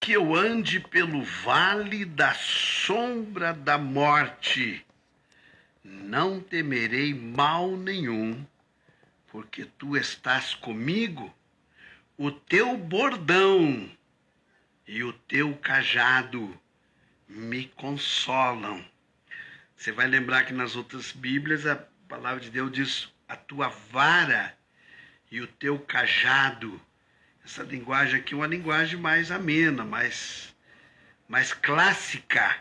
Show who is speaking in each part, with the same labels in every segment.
Speaker 1: que eu ande pelo vale da sombra da morte, não temerei mal nenhum, porque tu estás comigo, o teu bordão e o teu cajado me consolam. Você vai lembrar que nas outras Bíblias a palavra de Deus diz: a tua vara e o teu cajado. Essa linguagem aqui é uma linguagem mais amena, mais clássica.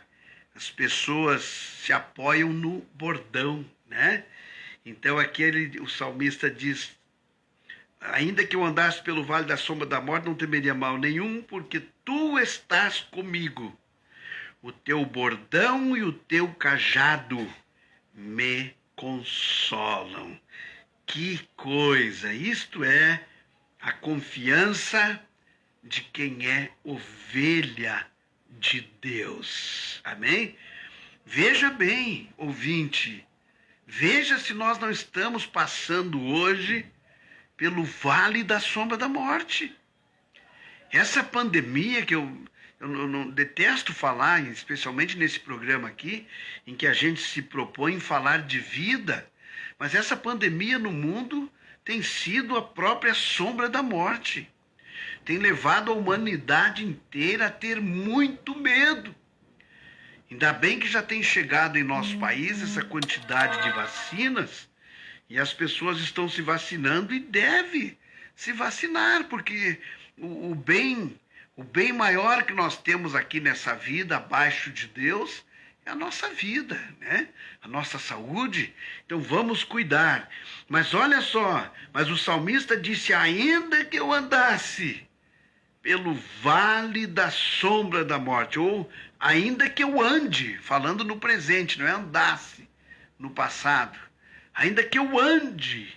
Speaker 1: As pessoas se apoiam no bordão, né? Então aqui o salmista diz: ainda que eu andasse pelo vale da sombra da morte, não temeria mal nenhum, porque tu estás comigo. O teu bordão e o teu cajado me consolam. Que coisa! Isto é a confiança de quem é ovelha de Deus. Amém? Veja bem, ouvinte, veja se nós não estamos passando hoje pelo vale da sombra da morte. Essa pandemia que eu não detesto falar, especialmente nesse programa aqui, em que a gente se propõe em falar de vida, mas essa pandemia no mundo tem sido a própria sombra da morte. Tem levado a humanidade inteira a ter muito medo. Ainda bem que já tem chegado em nosso país essa quantidade de vacinas e as pessoas estão se vacinando e devem se vacinar, porque o bem maior que nós temos aqui nessa vida, abaixo de Deus, é a nossa vida, né? A nossa saúde. Então vamos cuidar. Mas olha só, mas o salmista disse: ainda que eu andasse pelo vale da sombra da morte, ou ainda que eu ande, falando no presente, não é andasse no passado. Ainda que eu ande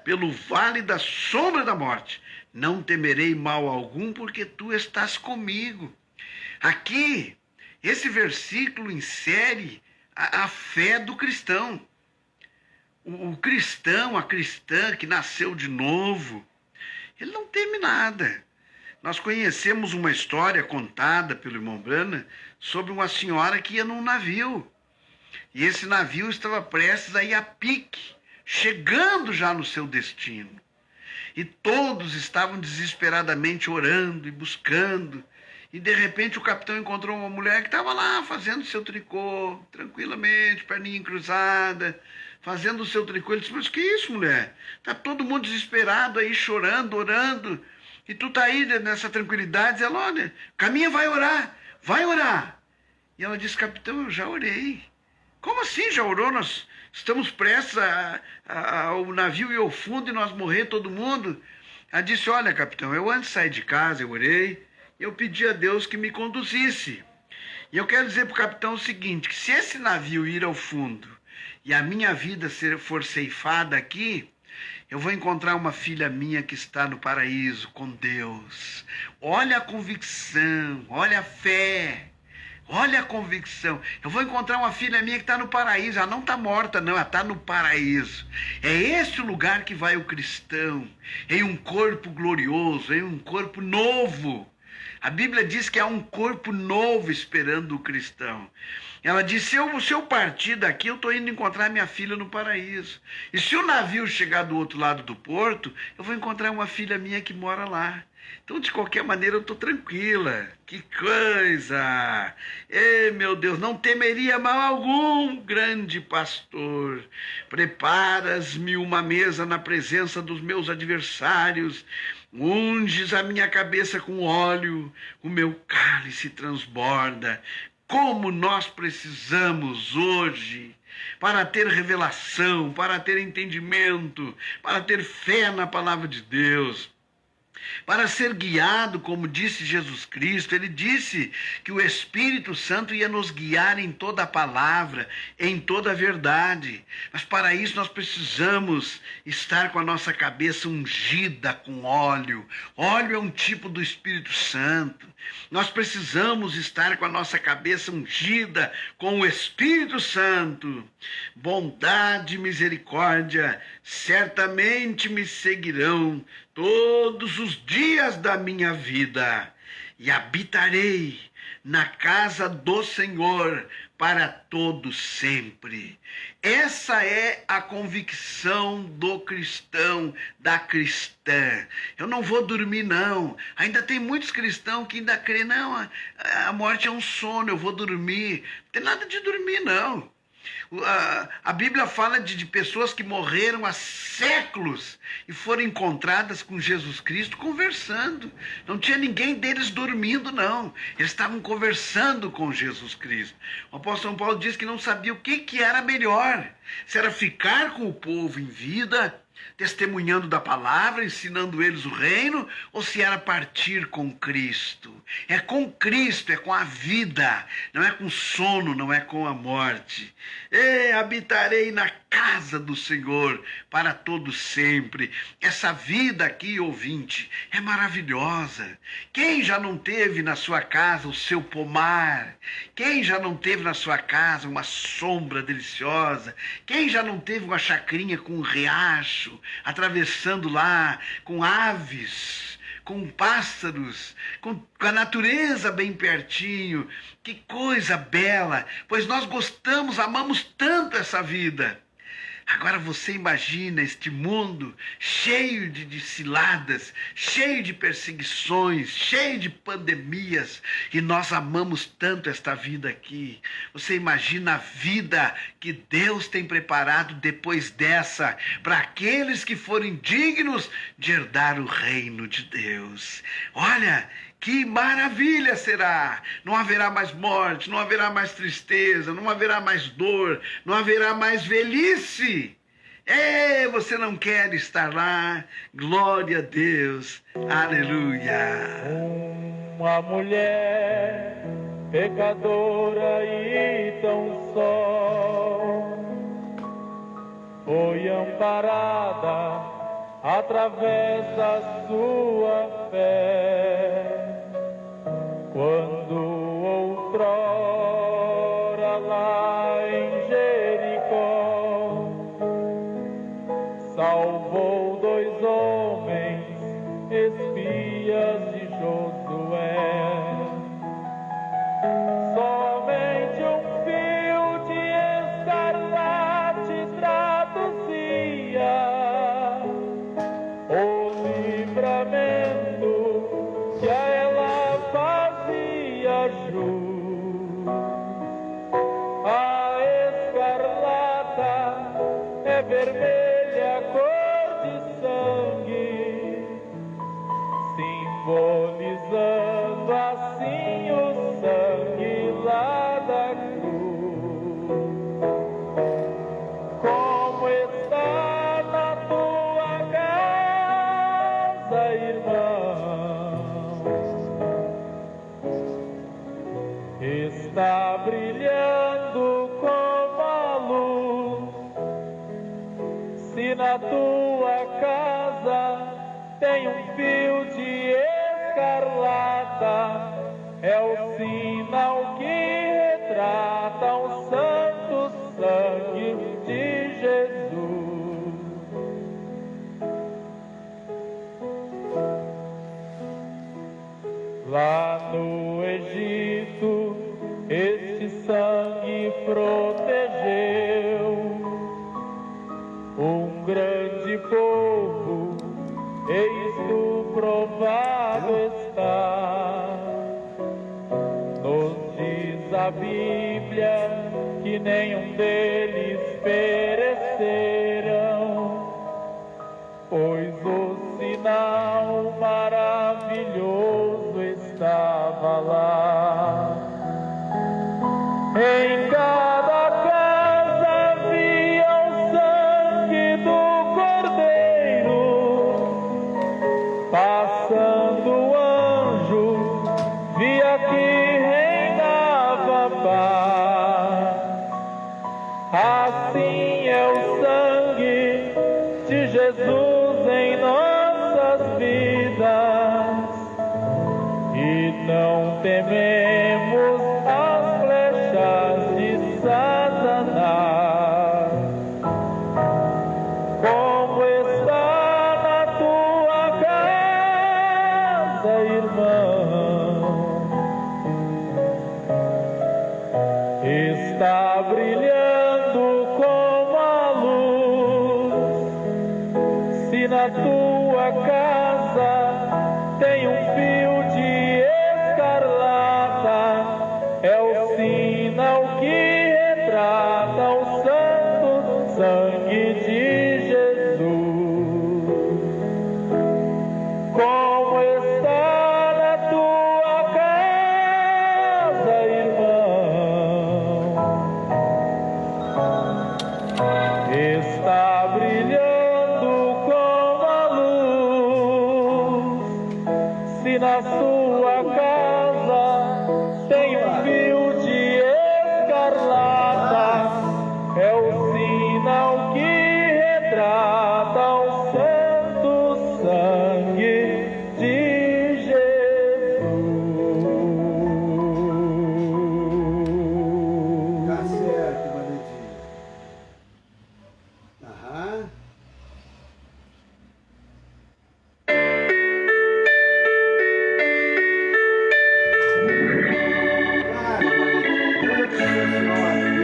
Speaker 1: pelo vale da sombra da morte, não temerei mal algum, porque tu estás comigo. Aqui, esse versículo insere a fé do cristão. O cristão, a cristã que nasceu de novo, ele não teme nada. Nós conhecemos uma história contada pelo irmão Brana sobre uma senhora que ia num navio. E esse navio estava prestes a ir a pique, chegando já no seu destino. E todos estavam desesperadamente orando e buscando. E de repente o capitão encontrou uma mulher que estava lá fazendo seu tricô, tranquilamente, perninha cruzada, fazendo o seu tricô. Ele disse: mas que isso, mulher? Está todo mundo desesperado aí, chorando, orando. E tu tá aí nessa tranquilidade. Ela: olha, caminha, vai orar, vai orar. E ela disse: capitão, eu já orei. Como assim já orou? Nós estamos prestes ao navio ir ao fundo e nós morrer todo mundo. Ela disse: olha, capitão, eu antes de sair de casa, eu orei, e eu pedi a Deus que me conduzisse. E eu quero dizer para o capitão o seguinte, que se esse navio ir ao fundo e a minha vida for ceifada aqui, eu vou encontrar uma filha minha que está no paraíso com Deus. Olha a convicção, olha a fé, olha a convicção. Eu vou encontrar uma filha minha que está no paraíso. Ela não está morta, não, ela está no paraíso. É esse o lugar que vai o cristão, em um corpo glorioso, em um corpo novo. A Bíblia diz que há um corpo novo esperando o cristão. Ela disse: se eu partir daqui, eu estou indo encontrar minha filha no paraíso. E se o navio chegar do outro lado do porto, eu vou encontrar uma filha minha que mora lá. Então, de qualquer maneira, eu estou tranquila. Que coisa! Ei, meu Deus, não temeria mal algum, grande pastor. Preparas-me uma mesa na presença dos meus adversários. Unges a minha cabeça com óleo, o meu cálice transborda. Como nós precisamos hoje para ter revelação, para ter entendimento, para ter fé na palavra de Deus, para ser guiado, como disse Jesus Cristo. Ele disse que o Espírito Santo ia nos guiar em toda a palavra, em toda a verdade. Mas para isso nós precisamos estar com a nossa cabeça ungida com óleo. Óleo é um tipo do Espírito Santo. Nós precisamos estar com a nossa cabeça ungida com o Espírito Santo. Bondade e misericórdia certamente me seguirão todos os dias da minha vida, e habitarei na casa do Senhor para todo sempre. Essa é a convicção do cristão, da cristã. Eu não vou dormir, não. Ainda tem muitos cristãos que ainda creem, não, a morte é um sono, eu vou dormir. Não tem nada de dormir, não. A Bíblia fala de pessoas que morreram há séculos e foram encontradas com Jesus Cristo conversando. Não tinha ninguém deles dormindo, não. Eles estavam conversando com Jesus Cristo. O apóstolo São Paulo diz que não sabia o que era melhor. Se era ficar com o povo em vida, testemunhando da palavra, ensinando eles o reino, ou se era partir com Cristo. É com Cristo, é com a vida, não é com sono, não é com a morte. Habitarei na casa do Senhor para todo sempre. Essa vida aqui, ouvinte, é maravilhosa. Quem já não teve na sua casa o seu pomar? Quem já não teve na sua casa uma sombra deliciosa? Quem já não teve uma chacrinha com um riacho, atravessando lá, com aves, com pássaros, com a natureza bem pertinho? Que coisa bela, pois nós gostamos, amamos tanto essa vida. Agora você imagina este mundo cheio de ciladas, cheio de perseguições, cheio de pandemias, e nós amamos tanto esta vida aqui. Você imagina a vida que Deus tem preparado depois dessa, para aqueles que forem dignos de herdar o reino de Deus. Olha, que maravilha será! Não haverá mais morte, não haverá mais tristeza, não haverá mais dor, não haverá mais velhice. Você não quer estar lá? Glória a Deus, aleluia.
Speaker 2: Uma mulher pecadora e tão só foi amparada através da sua fé. Quando outrora lá em Jericó salvou 2 homens, espias de Josué, somente um fio de escarlate traduzia o livramento que a ela fazia jus. A escarlata é vermelha, cor de sangue, simbolizando assim o sangue lá da cruz. Como está na tua casa, irmão? Está brilhando como a luz. Se na tua casa tem um fio de escarlata, é o sinal que retrata o santo sangue de Jesus. Lá no Egito, este sangue protegeu um grande povo, eis tu provado está. Nos diz a Bíblia que nenhum deles perecerão, pois o sinal maravilhoso estava lá. Em cada casa havia o sangue do Cordeiro, passando o anjo, via que reinava paz. Assim é o sangue de Jesus em nossas vidas, e não tememos as flechas de Satanás. Como está na tua casa, irmão? está brilhando como a luz. Se na tua casa tem um fio de escarlata, é o sinal que retrata o santo sangue de Jesus. Como está na tua casa, irmão? Está brilhando como a luz. Se na sua casa tem um fio de escarlata, é o sinal que retrata o santo sangue de Jesus.
Speaker 3: Tá certo, Valentim. Aham. Claro, Valentim. Deus abençoe a senhora, viu?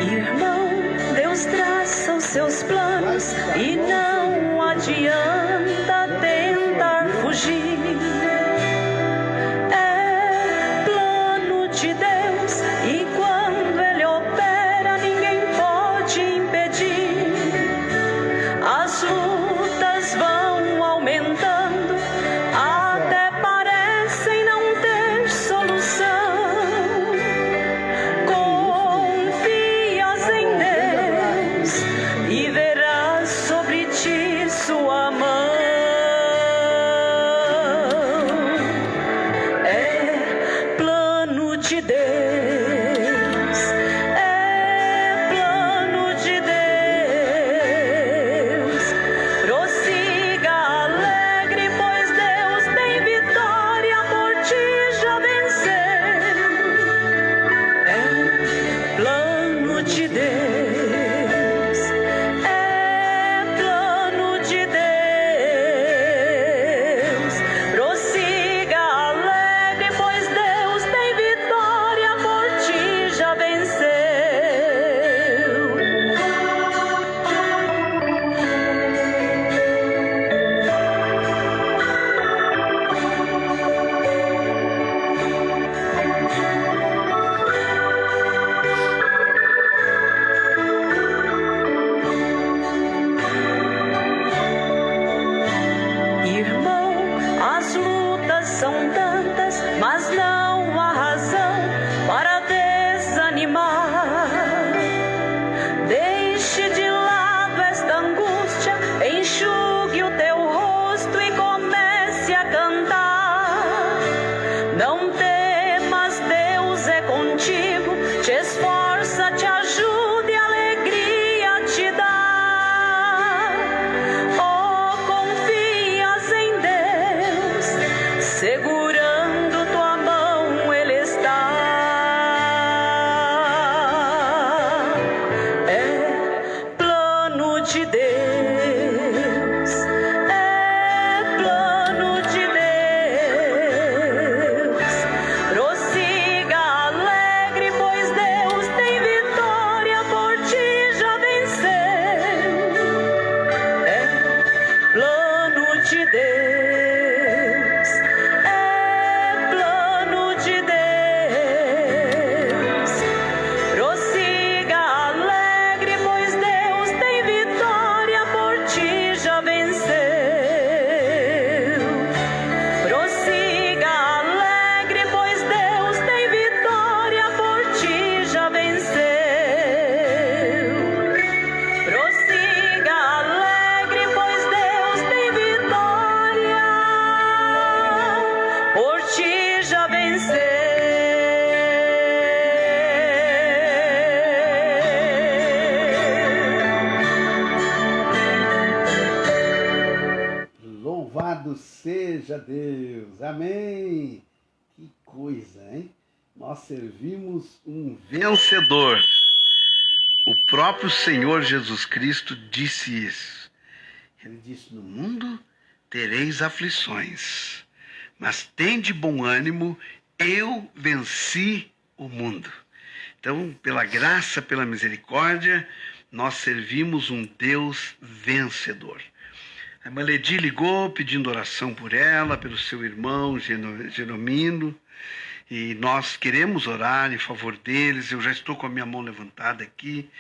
Speaker 4: Irmão, Deus traça os seus planos e não adianta tentar fugir. É plano de Deus e quando Ele opera, ninguém pode impedir. As lutas vão aumentando, até parecem não ter solução. Confias em Deus e verás sobre ti sua mão. É plano de Deus, é plano de Deus. Prossiga alegre, pois Deus tem vitória, por ti já venceu. É plano de Deus, é plano de Deus. Prossiga alegre, pois Deus tem vitória, por ti já venceu. Irmão, as lutas são tantas, mas não há razão para desanimar. Deixe de lado esta angústia, enxugue o teu rosto e comece a cantar. Não temas, Deus é contigo, te esforça, te ajuda e alegria te dá. Oh, confias em Deus, segurando tua mão Ele está. É plano de Deus, é plano de Deus. Prossiga alegre, pois Deus tem vitória, por ti já venceu. É plano de Deus, é plano de Deus. Prossiga alegre, pois Deus tem vitória, por ti já venceu. Prossiga alegre, pois Deus tem vitória, por ti já venceu. Prossiga alegre, pois Deus tem vitória, por ti já venceu.
Speaker 3: Louvado seja Deus. Amém. Que coisa, hein?
Speaker 1: Nós servimos um vencedor. O próprio Senhor Jesus Cristo disse isso. Ele disse: no mundo tereis aflições, mas tende bom ânimo, eu venci o mundo. Então, pela graça, pela misericórdia, nós servimos um Deus vencedor. A irmã Ledi ligou pedindo oração por ela, pelo seu irmão Genomino, e nós queremos orar em favor deles. Eu já estou com a minha mão levantada aqui,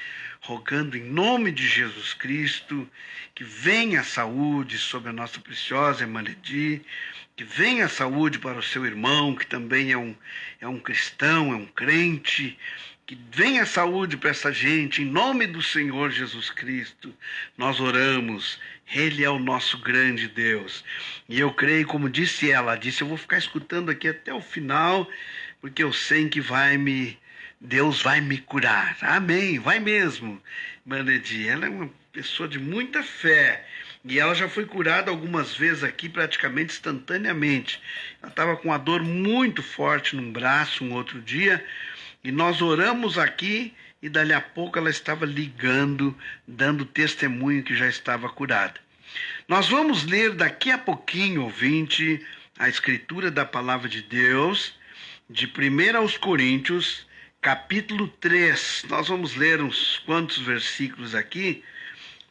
Speaker 1: rogando em nome de Jesus Cristo que venha a saúde sobre a nossa preciosa irmã Ledi, que venha a saúde para o seu irmão, que também é um cristão, é um crente. Que venha a saúde para essa gente, em nome do Senhor Jesus Cristo. Nós oramos, Ele é o nosso grande Deus. E eu creio, como disse ela, eu vou ficar escutando aqui até o final, porque eu sei que Deus vai me curar. Amém, vai mesmo. Manedi, ela é uma pessoa de muita fé. E ela já foi curada algumas vezes aqui, praticamente instantaneamente. Ela estava com uma dor muito forte num braço um outro dia, e nós oramos aqui e dali a pouco ela estava ligando, dando testemunho que já estava curada. Nós vamos ler daqui a pouquinho, ouvinte, a escritura da palavra de Deus, de 1 aos Coríntios, capítulo 3. Nós vamos ler uns quantos versículos aqui,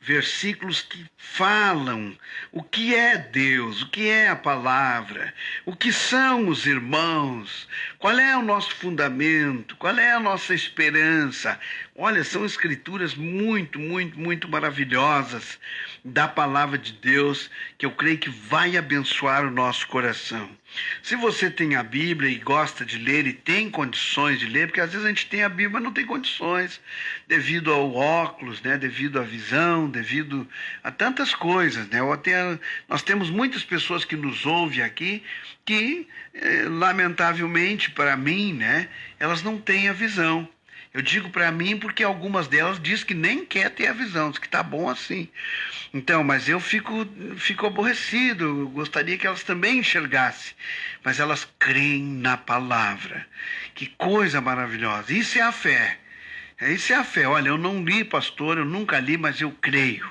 Speaker 1: versículos que falam o que é Deus, o que é a palavra, o que são os irmãos, qual é o nosso fundamento, qual é a nossa esperança. Olha, são escrituras muito, muito, muito maravilhosas da palavra de Deus, que eu creio que vai abençoar o nosso coração. Se você tem a Bíblia e gosta de ler e tem condições de ler, porque às vezes a gente tem a Bíblia, mas não tem condições, devido ao óculos, né, devido à visão, devido a tantas coisas, né? Nós temos muitas pessoas que nos ouvem aqui que, lamentavelmente para mim, né, elas não têm a visão. Eu digo para mim porque algumas delas dizem que nem quer ter a visão, diz que tá bom assim. Então, mas eu fico aborrecido, eu gostaria que elas também enxergassem. Mas elas creem na palavra. Que coisa maravilhosa. Isso é a fé. Isso é a fé. Olha, eu não li, pastor, eu nunca li, mas eu creio.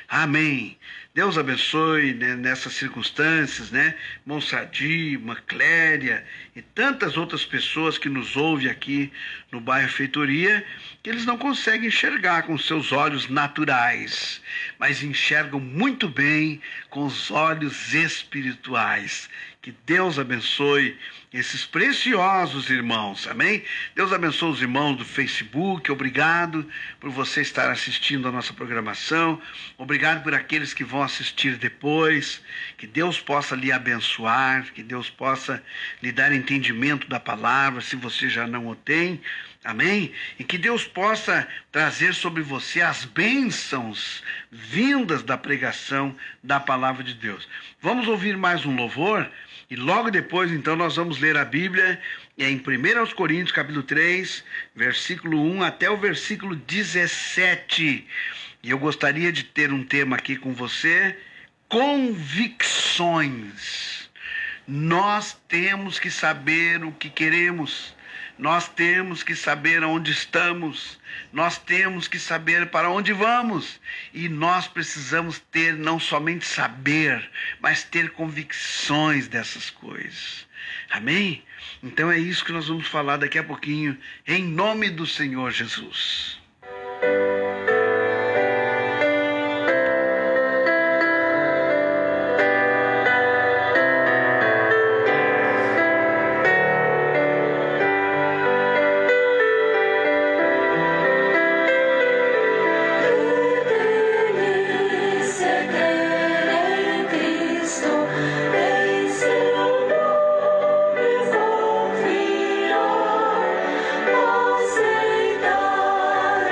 Speaker 1: Amém. Deus abençoe, né, nessas circunstâncias, né? Monsadi, Macléria e tantas outras pessoas que nos ouvem aqui no bairro Feitoria, que eles não conseguem enxergar com seus olhos naturais, mas enxergam muito bem com os olhos espirituais. Que Deus abençoe esses preciosos irmãos, amém? Deus abençoe os irmãos do Facebook, obrigado por você estar assistindo a nossa programação, obrigado por aqueles que vão assistir depois, que Deus possa lhe abençoar, que Deus possa lhe dar entendimento da palavra, se você já não o tem, amém? E que Deus possa trazer sobre você as bênçãos vindas da pregação da palavra de Deus. Vamos ouvir mais um louvor e logo depois, então, nós vamos ler a Bíblia em 1 aos Coríntios, capítulo 3, versículo 1 até o versículo 17. E eu gostaria de ter um tema aqui com você: convicções. Nós temos que saber o que queremos. Nós temos que saber onde estamos, nós temos que saber para onde vamos, e nós precisamos ter, não somente saber, mas ter convicções dessas coisas. Amém? Então é isso que nós vamos falar daqui a pouquinho, em nome do Senhor Jesus.
Speaker 4: Aceitar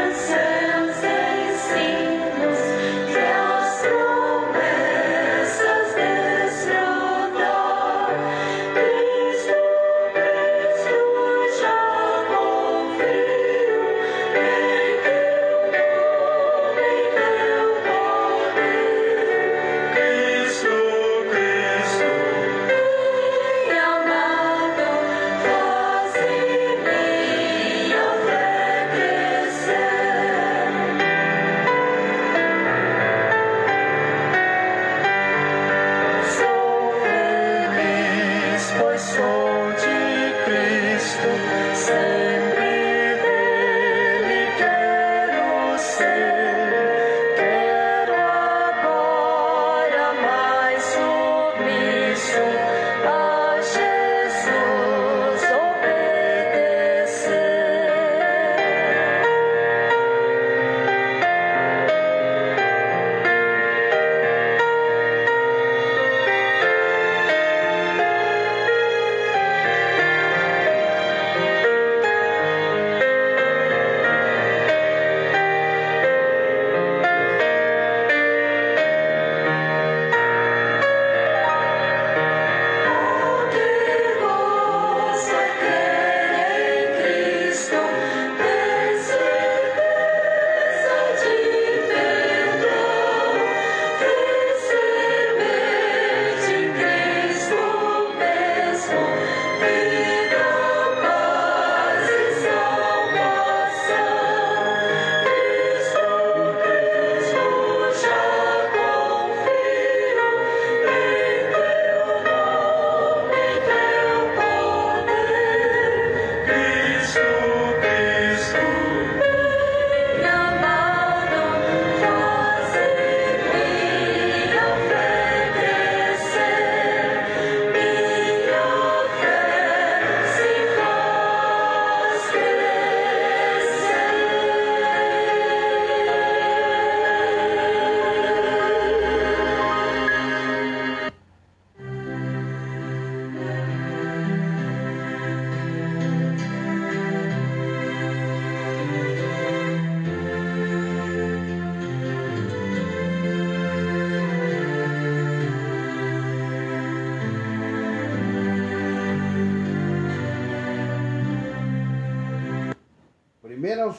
Speaker 1: 1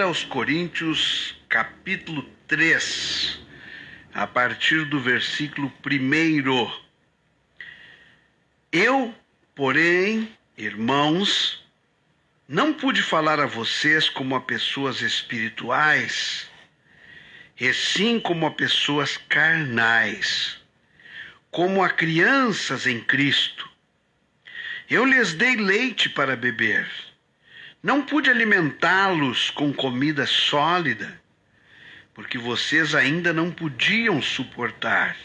Speaker 1: aos Coríntios, capítulo 3, a partir do versículo 1. Eu, porém, irmãos, não pude falar a vocês como a pessoas espirituais, e sim como a pessoas carnais, como a crianças em Cristo. Eu lhes dei leite para beber. Não pude alimentá-los com comida sólida, porque vocês ainda não podiam suportar,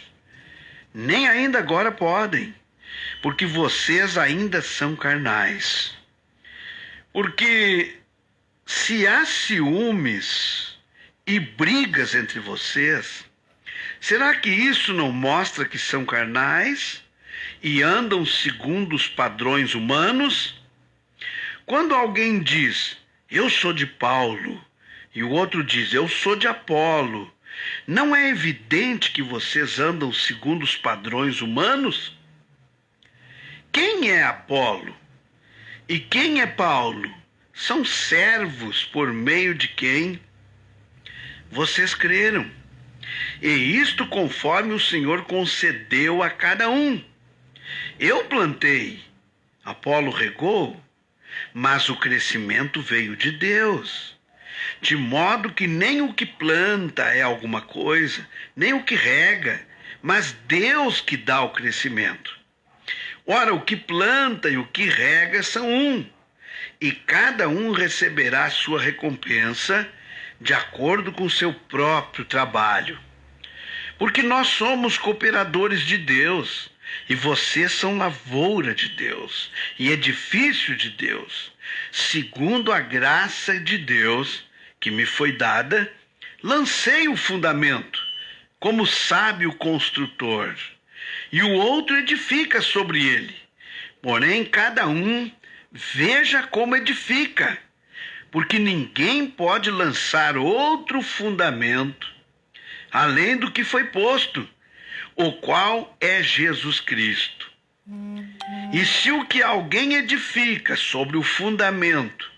Speaker 1: nem ainda agora podem, porque vocês ainda são carnais. Porque se há ciúmes e brigas entre vocês, será que isso não mostra que são carnais e andam segundo os padrões humanos? Quando alguém diz, eu sou de Paulo, e o outro diz, eu sou de Apolo, não é evidente que vocês andam segundo os padrões humanos? Quem é Apolo? E quem é Paulo? São servos por meio de quem vocês creram. E isto conforme o Senhor concedeu a cada um. Eu plantei, Apolo regou, mas o crescimento veio de Deus. De modo que nem o que planta é alguma coisa, nem o que rega, mas Deus que dá o crescimento. Ora, o que planta e o que rega são um, e cada um receberá a sua recompensa de acordo com o seu próprio trabalho. Porque nós somos cooperadores de Deus, e vocês são lavoura de Deus, e edifício de Deus. Segundo a graça de Deus que me foi dada, lancei o fundamento, como sabe o construtor, e o outro edifica sobre ele. Porém, cada um veja como edifica, porque ninguém pode lançar outro fundamento além do que foi posto, o qual é Jesus Cristo. E se o que alguém edifica sobre o fundamento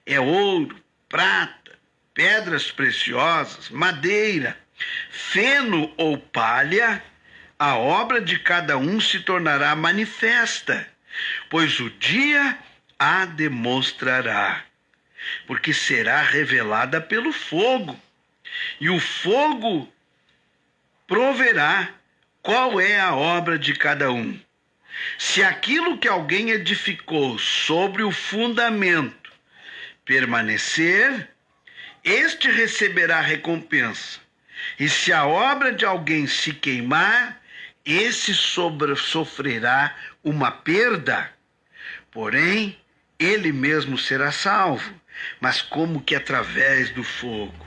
Speaker 1: é ouro, prata, pedras preciosas, madeira, feno ou palha, a obra de cada um se tornará manifesta, pois o dia a demonstrará, porque será revelada pelo fogo, e o fogo proverá qual é a obra de cada um. Se aquilo que alguém edificou sobre o fundamento permanecer, este receberá recompensa. E se a obra de alguém se queimar, esse sofrerá uma perda. Porém, ele mesmo será salvo, mas como que através do fogo.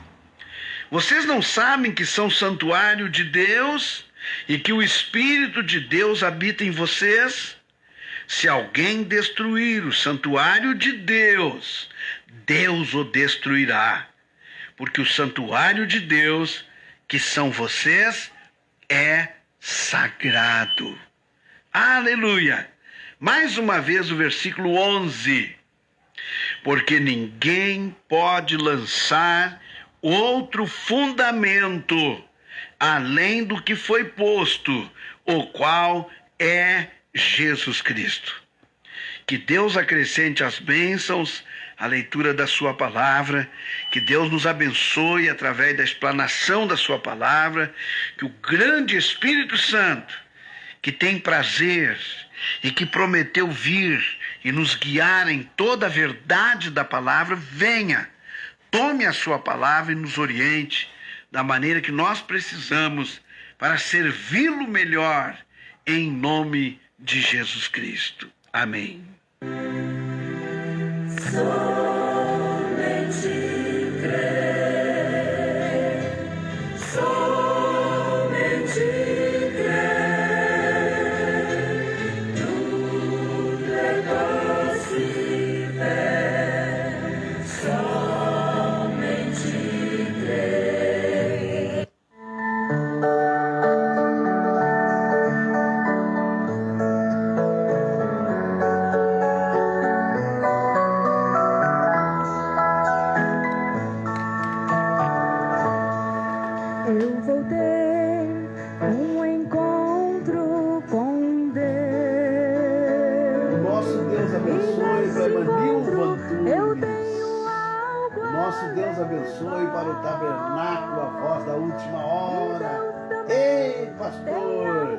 Speaker 1: Vocês não sabem que são santuário de Deus e que o Espírito de Deus habita em vocês? Se alguém destruir o santuário de Deus, Deus o destruirá, porque o santuário de Deus, que são vocês, é sagrado. Aleluia! Mais uma vez o versículo 11. Porque ninguém pode lançar outro fundamento além do que foi posto, o qual é Jesus Cristo. Que Deus acrescente as bênçãos à leitura da sua palavra, que Deus nos abençoe através da explanação da sua palavra, que o grande Espírito Santo, que tem prazer e que prometeu vir e nos guiar em toda a verdade da palavra, venha, tome a sua palavra e nos oriente da maneira que nós precisamos para servi-lo melhor, em nome de Jesus Cristo. Amém.
Speaker 3: Nosso Deus abençoe para Emanil Vantunes. Nosso Deus abençoe para o Tabernáculo, a voz da última hora. Ei, pastor,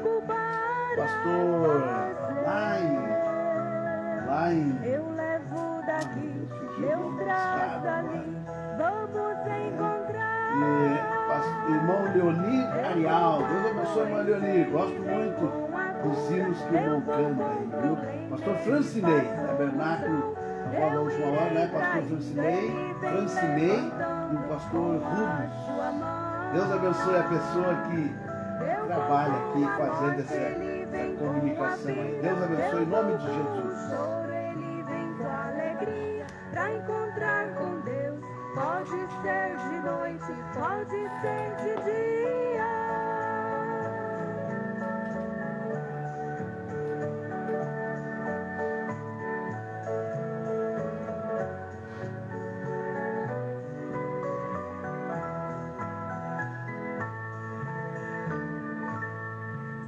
Speaker 3: lá em
Speaker 4: Eu levo daqui, eu trago dali, vamos encontrar.
Speaker 3: Irmão Leonir Arial, Deus abençoe, irmão Leonir. Gosto muito dos hinos que o irmão canta aí, viu? Pastor Francinei, Tabernáculo, a voz da última hora, né? Pastor Francinei e o pastor Rubens. Deus abençoe a pessoa que trabalha aqui fazendo essa comunicação aí. Deus abençoe em nome de Jesus.
Speaker 4: Ele vem com alegria pra encontrar com Deus. Pode ser de noite, pode ser de dia.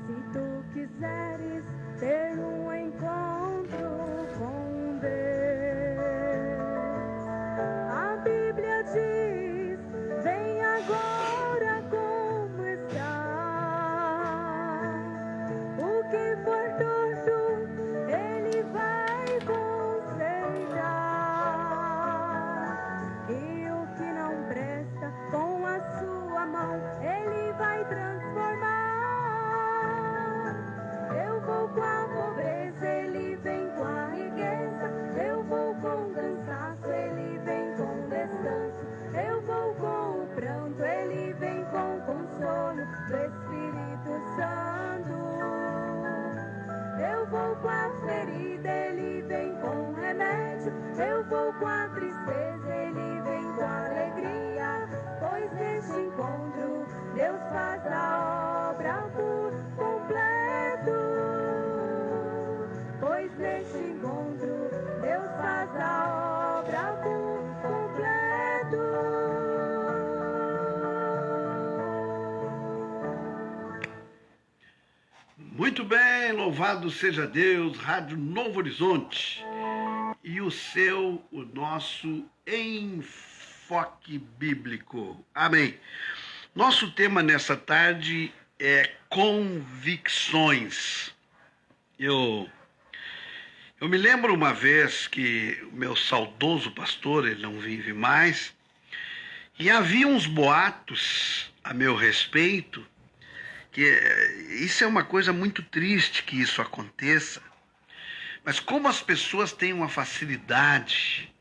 Speaker 4: Se tu quiseres ter um encontro com Deus, a Bíblia diz: vem agora como está. O que for torto, Ele vai consertar. E o que não presta, com a sua mão, Ele vai transformar. Eu vou com a pobreza, Ele vem com a riqueza. Eu vou com cansaço, Ele vem com descanso. Eu vou com o pranto, Ele vem com o consolo do Espírito Santo. Eu vou com a ferida, Ele vem com remédio. Eu vou com a tristeza, Ele vem com alegria. Pois neste encontro, Deus faz a obra por completo. Pois neste encontro, Deus faz a obra por completo.
Speaker 1: Muito bem, louvado seja Deus, Rádio Novo Horizonte e o nosso enfoque bíblico. Amém. Nosso tema nessa tarde é convicções. Eu me lembro uma vez que o meu saudoso pastor, ele não vive mais, e havia uns boatos a meu respeito, que isso é uma coisa muito triste que isso aconteça, mas como as pessoas têm uma facilidade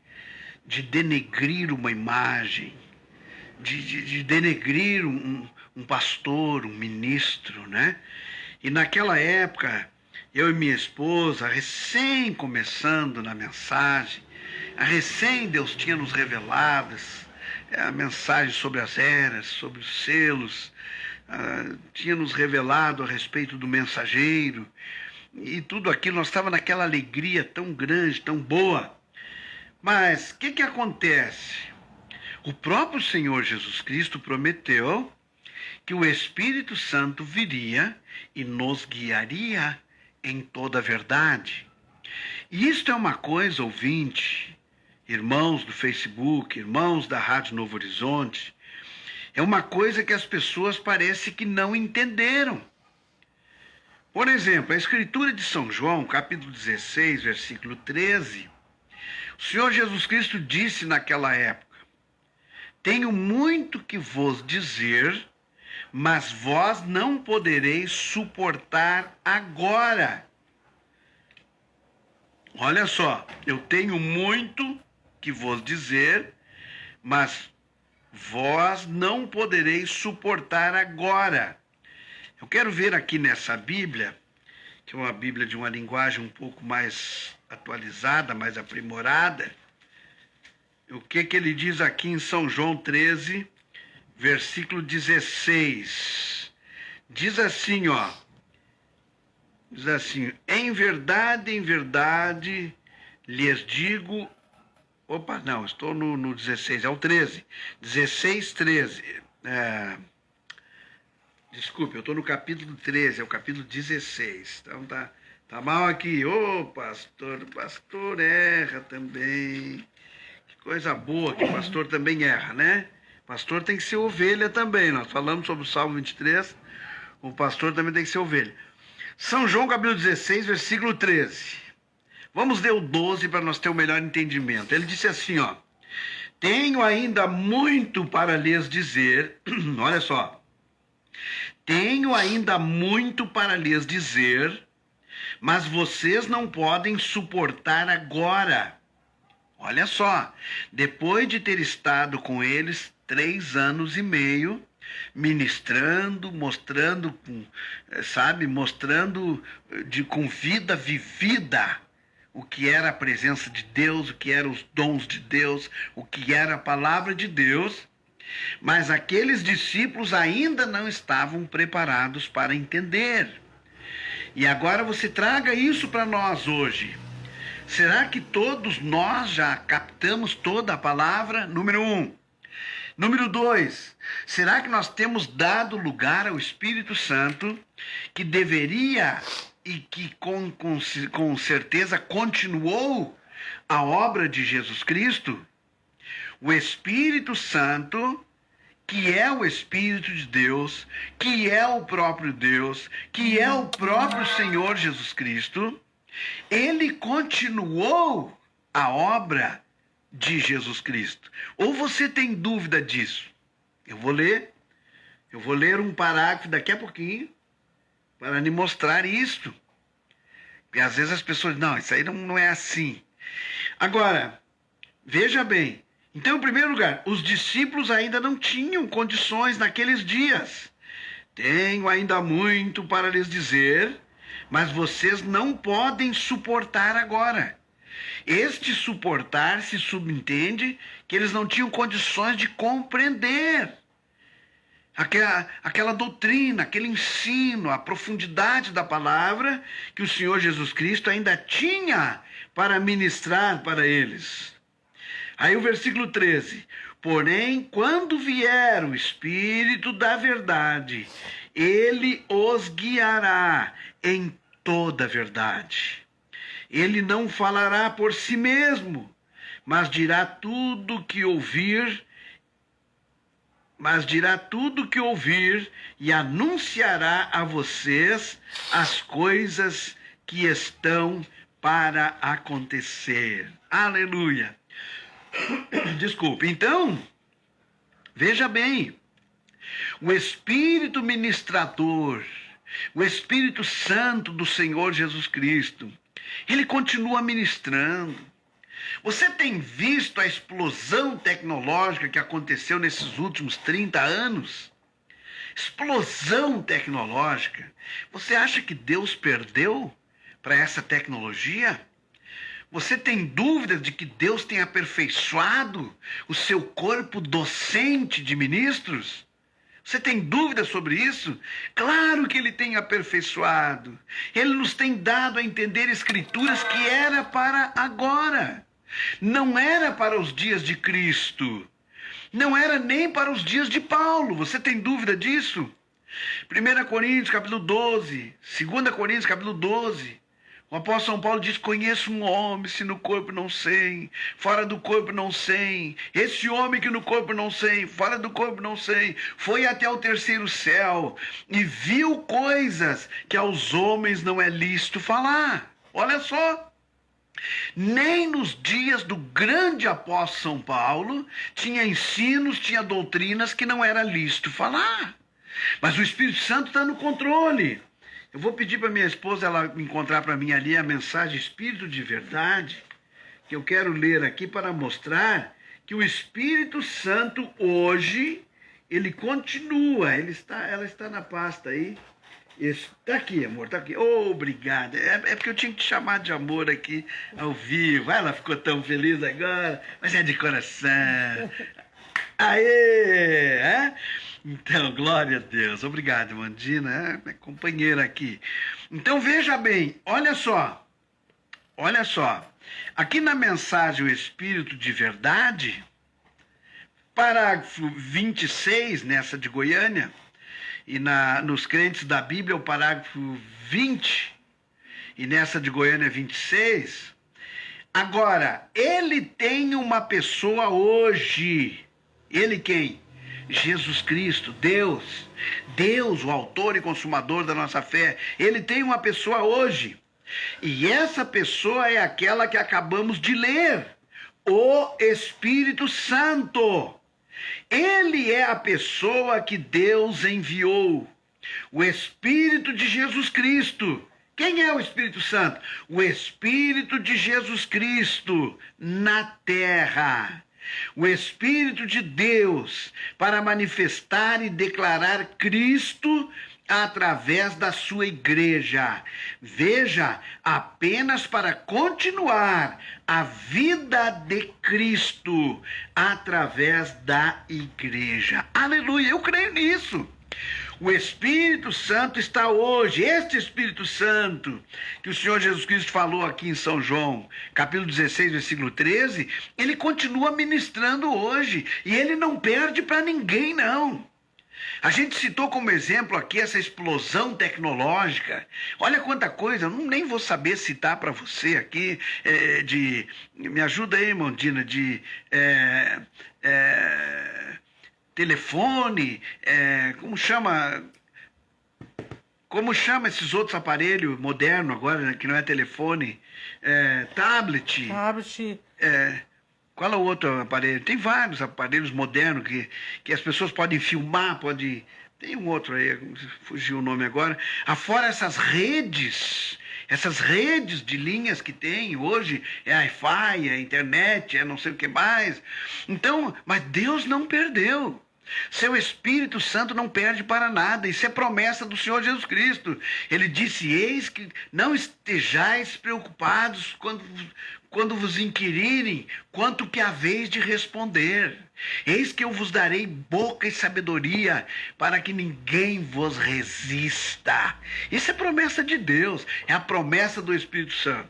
Speaker 1: de denegrir uma imagem, de denegrir um pastor, um ministro, né? E naquela época, eu e minha esposa, recém começando na mensagem, Deus tinha nos revelado a mensagem sobre as eras, sobre os selos, tinha nos revelado a respeito do mensageiro, e tudo aquilo, nós estávamos naquela alegria tão grande, tão boa. Mas o que acontece? O próprio Senhor Jesus Cristo prometeu que o Espírito Santo viria e nos guiaria em toda a verdade. E isto é uma coisa, ouvinte, irmãos do Facebook, irmãos da Rádio Novo Horizonte, é uma coisa que as pessoas parece que não entenderam. Por exemplo, a Escritura de São João, capítulo 16, versículo 13, o Senhor Jesus Cristo disse naquela época: tenho muito que vos dizer, mas vós não podereis suportar agora. Olha só, eu tenho muito que vos dizer, mas vós não podereis suportar agora. Eu quero ver aqui nessa Bíblia, que é uma Bíblia de uma linguagem um pouco mais atualizada, mais aprimorada, o que ele diz aqui em São João 13, versículo 16. Diz assim, em verdade, lhes digo... Opa, não, estou no 16, é o 13. 16, 13. Desculpe, eu estou no capítulo 13, é o capítulo 16. Então tá Tá mal aqui. Ô, pastor, o pastor erra também. Que coisa boa que o pastor também erra, né? O pastor tem que ser ovelha também. Nós falamos sobre o Salmo 23. O pastor também tem que ser ovelha. São João, capítulo 16, versículo 13. Vamos ler o 12 para nós ter o melhor entendimento. Ele disse assim, ó. Tenho ainda muito para lhes dizer. Olha só. Tenho ainda muito para lhes dizer, mas vocês não podem suportar agora. Olha só. Depois de ter estado com eles 3 anos e meio, ministrando, mostrando, mostrando com vida vivida o que era a presença de Deus, o que eram os dons de Deus, o que era a palavra de Deus, mas aqueles discípulos ainda não estavam preparados para entender. E agora você traga isso para nós hoje. Será que todos nós já captamos toda a palavra? Número 1. Número 2, será que nós temos dado lugar ao Espírito Santo, que deveria e que com certeza continuou a obra de Jesus Cristo? O Espírito Santo, que é o Espírito de Deus, que é o próprio Deus, que é o próprio Senhor Jesus Cristo, ele continuou a obra de Jesus Cristo. Ou você tem dúvida disso? Eu vou ler um parágrafo daqui a pouquinho para lhe mostrar isto. Porque às vezes as pessoas, não, isso aí não é assim. Agora, veja bem, então em primeiro lugar, os discípulos ainda não tinham condições naqueles dias. Tenho ainda muito para lhes dizer, mas vocês não podem suportar agora. Este suportar se subentende que eles não tinham condições de compreender aquela doutrina, aquele ensino, a profundidade da palavra que o Senhor Jesus Cristo ainda tinha para ministrar para eles. Aí o versículo 13. Porém, quando vier o Espírito da verdade, ele os guiará em toda a verdade. Ele não falará por si mesmo, mas dirá tudo que ouvir, e anunciará a vocês as coisas que estão para acontecer. Aleluia. Desculpe. Então, veja bem, o Espírito ministrador, o Espírito Santo do Senhor Jesus Cristo, ele continua ministrando. Você tem visto a explosão tecnológica que aconteceu nesses últimos 30 anos? Explosão tecnológica. Você acha que Deus perdeu para essa tecnologia? Você tem dúvida de que Deus tem aperfeiçoado o seu corpo docente de ministros? Você tem dúvida sobre isso? Claro que ele tem aperfeiçoado. Ele nos tem dado a entender escrituras que era para agora. Não era para os dias de Cristo. Não era nem para os dias de Paulo. Você tem dúvida disso? 1 Coríntios capítulo 12, 2 Coríntios capítulo 12. O apóstolo São Paulo diz, conheço um homem, se no corpo não sei, fora do corpo não sei. Esse homem que no corpo não sei, fora do corpo não sei, foi até o terceiro céu e viu coisas que aos homens não é lícito falar. Olha só. Nem nos dias do grande apóstolo São Paulo tinha ensinos, tinha doutrinas que não era lícito falar. Mas o Espírito Santo está no controle. Eu vou pedir para minha esposa ela encontrar para mim ali a mensagem Espírito de Verdade, que eu quero ler aqui para mostrar que o Espírito Santo hoje, ele continua, ela está na pasta aí. Está aqui, amor, está aqui. Oh, obrigado. É porque eu tinha que te chamar de amor aqui ao vivo. Ela ficou tão feliz agora, mas é de coração. Aê! É? Então, glória a Deus. Obrigado, Mandina, minha companheira aqui. Então, veja bem, olha só. Aqui na mensagem O Espírito de Verdade, parágrafo 26, nessa de Goiânia, e nos crentes da Bíblia, o parágrafo 20, e nessa de Goiânia é 26. Agora, ele tem uma pessoa hoje. Ele quem? Jesus Cristo, Deus. Deus, o autor e consumador da nossa fé. Ele tem uma pessoa hoje. E essa pessoa é aquela que acabamos de ler. O Espírito Santo. Ele é a pessoa que Deus enviou. O Espírito de Jesus Cristo. Quem é o Espírito Santo? O Espírito de Jesus Cristo na terra. O Espírito de Deus para manifestar e declarar Cristo através da sua igreja. Veja, apenas para continuar a vida de Cristo através da igreja. Aleluia, eu creio nisso. O Espírito Santo está hoje, este Espírito Santo, que o Senhor Jesus Cristo falou aqui em São João, capítulo 16, versículo 13, ele continua ministrando hoje, e ele não perde para ninguém, não. A gente citou como exemplo aqui essa explosão tecnológica. Olha quanta coisa, eu nem vou saber citar para você aqui, me ajuda aí, irmão Dina, telefone, como chama esses outros aparelhos modernos agora, né, que não é telefone, tablet. Qual é o outro aparelho? Tem vários aparelhos modernos que as pessoas podem filmar, tem um outro aí, fugiu o nome agora. Afora essas redes de linhas que tem hoje, é Wi-Fi, é internet, é não sei o que mais. Então, mas Deus não perdeu. Seu Espírito Santo não perde para nada. Isso é promessa do Senhor Jesus Cristo. Ele disse: eis que não estejais preocupados quando vos inquirirem quanto que haveis de responder. Eis que eu vos darei boca e sabedoria para que ninguém vos resista. Isso é promessa de Deus, é a promessa do Espírito Santo.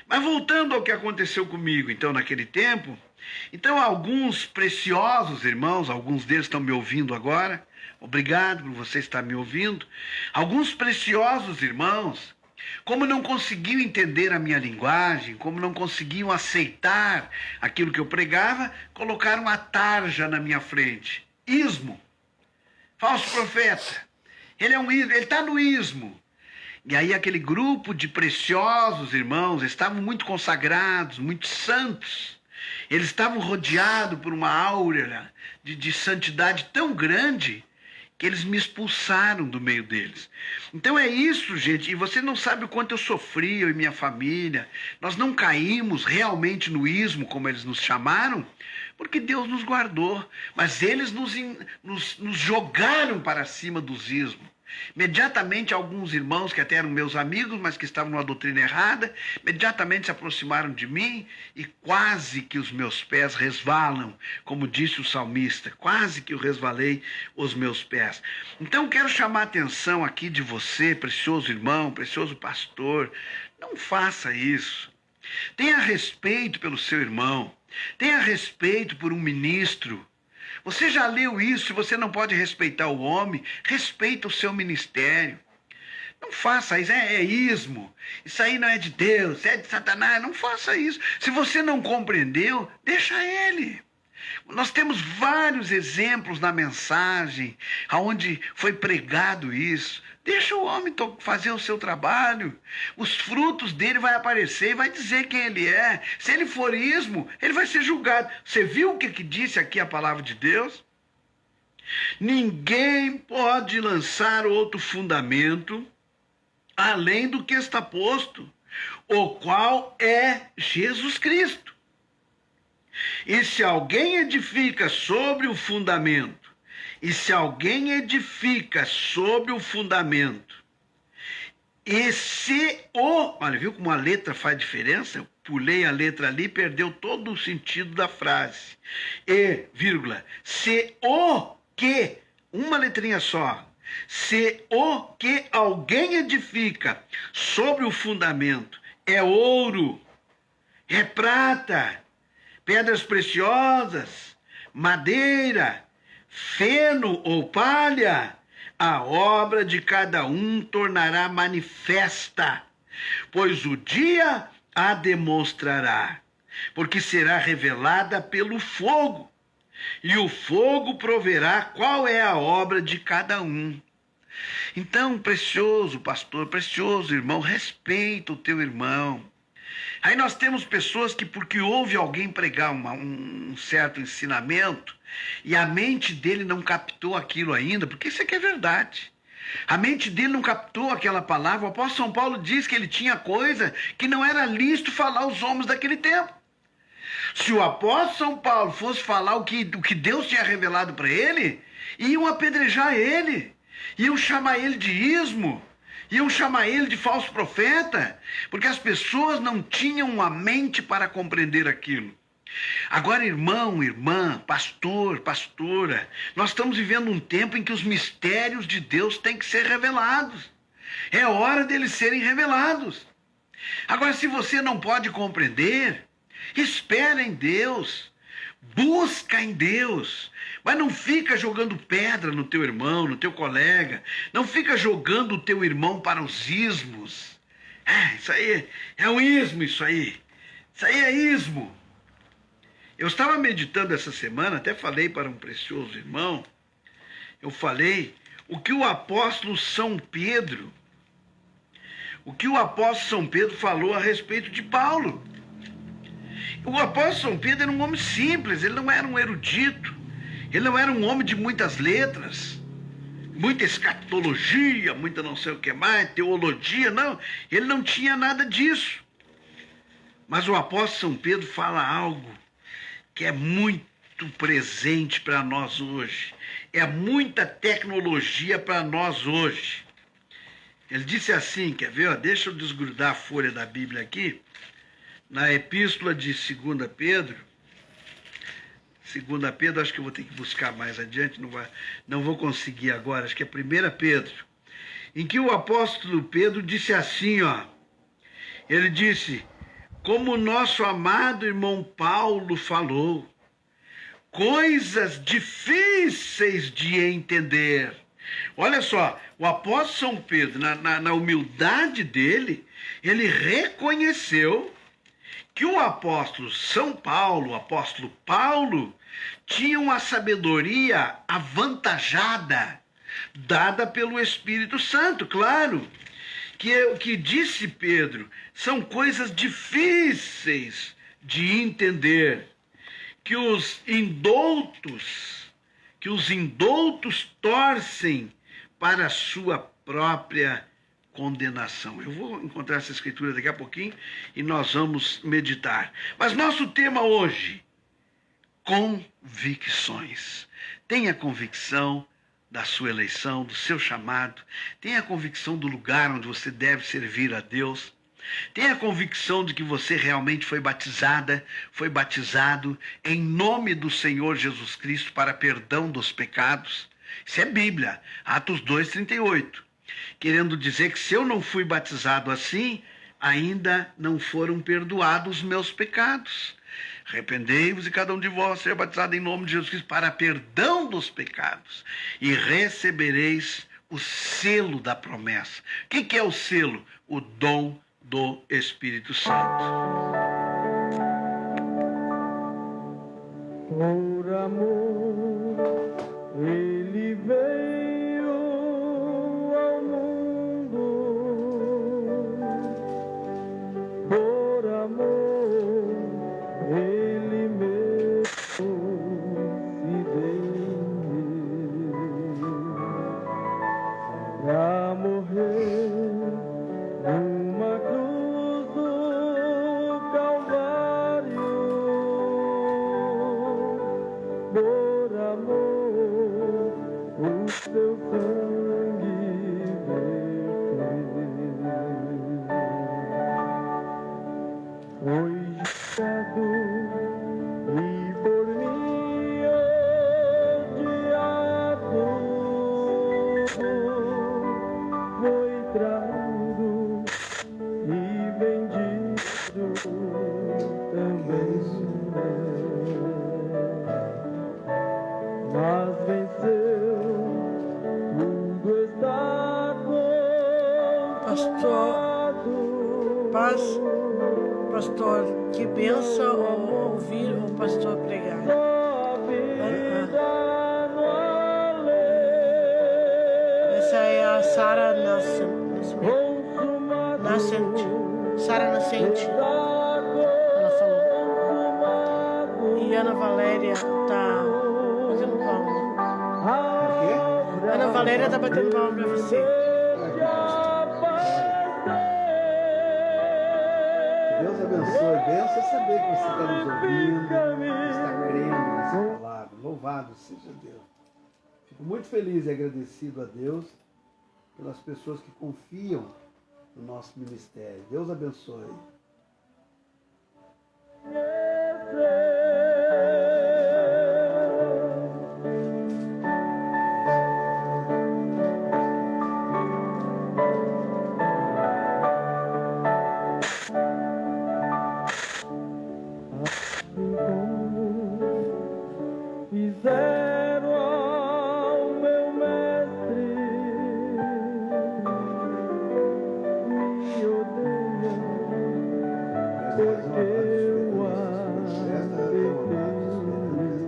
Speaker 1: Mas voltando ao que aconteceu comigo, então, naquele tempo, então alguns preciosos irmãos, alguns deles estão me ouvindo agora, obrigado por você estar me ouvindo, alguns preciosos irmãos, como não conseguiam entender a minha linguagem, como não conseguiam aceitar aquilo que eu pregava, colocaram uma tarja na minha frente. Ismo, falso profeta, ele é um ismo, ele está no ismo. E aí aquele grupo de preciosos irmãos estavam muito consagrados, muito santos. Eles estavam rodeados por uma áurea de santidade tão grande que eles me expulsaram do meio deles. Então é isso, gente, e você não sabe o quanto eu sofri, eu e minha família. Nós não caímos realmente no ismo, como eles nos chamaram, porque Deus nos guardou, mas eles nos jogaram para cima dos ismos. Imediatamente alguns irmãos que até eram meus amigos, mas que estavam numa doutrina errada, imediatamente se aproximaram de mim e quase que os meus pés resvalam, como disse o salmista, quase que eu resvalei os meus pés. Então quero chamar a atenção aqui de você, precioso irmão, precioso pastor, não faça isso. Tenha respeito pelo seu irmão, tenha respeito por um ministro. Você já leu isso? Se você não pode respeitar o homem, respeita o seu ministério. Não faça isso, é ismo. Isso aí não é de Deus, é de Satanás. Não faça isso. Se você não compreendeu, deixa ele. Nós temos vários exemplos na mensagem onde foi pregado isso. Deixa o homem fazer o seu trabalho. Os frutos dele vai aparecer e vai dizer quem ele é. Se ele for ismo, ele vai ser julgado. Você viu o que disse aqui a palavra de Deus? Ninguém pode lançar outro fundamento além do que está posto, o qual é Jesus Cristo. E se alguém edifica sobre o fundamento, olha, viu como a letra faz diferença? Eu pulei a letra ali, perdeu todo o sentido da frase. Se o que, uma letrinha só, se o que alguém edifica sobre o fundamento é ouro, é prata, pedras preciosas, madeira, feno ou palha, a obra de cada um tornará manifesta, pois o dia a demonstrará, porque será revelada pelo fogo, e o fogo proverá qual é a obra de cada um. Então, precioso pastor, precioso irmão, respeita o teu irmão. Aí nós temos pessoas que, porque ouve alguém pregar um certo ensinamento, e a mente dele não captou aquilo ainda, porque isso aqui é verdade. A mente dele não captou aquela palavra. O apóstolo São Paulo diz que ele tinha coisa que não era lícito falar aos homens daquele tempo. Se o apóstolo São Paulo fosse falar o que Deus tinha revelado para ele, iam apedrejar ele, iam chamar ele de ismo, iam chamar ele de falso profeta, porque as pessoas não tinham a mente para compreender aquilo. Agora, irmão, irmã, pastor, pastora, nós estamos vivendo um tempo em que os mistérios de Deus têm que ser revelados. É hora deles serem revelados. Agora, se você não pode compreender, espera em Deus, busca em Deus, mas não fica jogando pedra no teu irmão, no teu colega, não fica jogando o teu irmão para os ismos. Isso aí é um ismo, isso aí é ismo. Eu estava meditando essa semana, até falei para um precioso irmão, eu falei o que o apóstolo São Pedro falou a respeito de Paulo. O apóstolo São Pedro era um homem simples, ele não era um erudito, ele não era um homem de muitas letras, muita escatologia, muita não sei o que mais, teologia, não, ele não tinha nada disso. Mas o apóstolo São Pedro fala algo que é muito presente para nós hoje, é muita tecnologia para nós hoje. Ele disse assim, quer ver? Deixa eu desgrudar a folha da Bíblia aqui, na epístola de 2 Pedro, acho que eu vou ter que buscar mais adiante, não vou conseguir agora, acho que é 1 Pedro, em que o apóstolo Pedro disse assim, ele disse, como o nosso amado irmão Paulo falou, coisas difíceis de entender. Olha só, o apóstolo São Pedro, na humildade dele, ele reconheceu que o apóstolo São Paulo, o apóstolo Paulo, tinha uma sabedoria avantajada, dada pelo Espírito Santo, claro. Que o que disse Pedro são coisas difíceis de entender, que os indoutos torcem para a sua própria condenação. Eu vou encontrar essa escritura daqui a pouquinho e nós vamos meditar. Mas nosso tema hoje, convicções. Tenha convicção da sua eleição, do seu chamado, tenha a convicção do lugar onde você deve servir a Deus, tenha a convicção de que você realmente foi batizado em nome do Senhor Jesus Cristo para perdão dos pecados. Isso é Bíblia, Atos 2:38, querendo dizer que se eu não fui batizado assim, ainda não foram perdoados os meus pecados. Arrependei-vos e cada um de vós seja batizado em nome de Jesus Cristo para perdão dos pecados e recebereis o selo da promessa. O que é o selo? O dom do Espírito Santo.
Speaker 2: Por amor, ele veio ao mundo. Por amor, ele mesmo se deu pra morrer numa cruz do Calvário. Por amor, o seu sangue verteu. Foi julgado e por mim odiado, foi traído e vendido também, mas venceu, tudo está consumado.
Speaker 5: nós. Pastor, que benção ouvir o pastor pregar. Essa é a Sara Nascente. Sara Nascente. Ela falou. E Ana Valéria tá batendo palma. Ana Valéria tá batendo palma pra você.
Speaker 3: Deus abençoe. Benção saber que você está nos ouvindo, está crendo nessa palavra. Louvado seja Deus. Fico muito feliz e agradecido a Deus pelas pessoas que confiam no nosso ministério. Deus abençoe.
Speaker 2: Fizeram ao meu mestre, me odeiam, porque eu não encontra mundo está consumado, não há morte.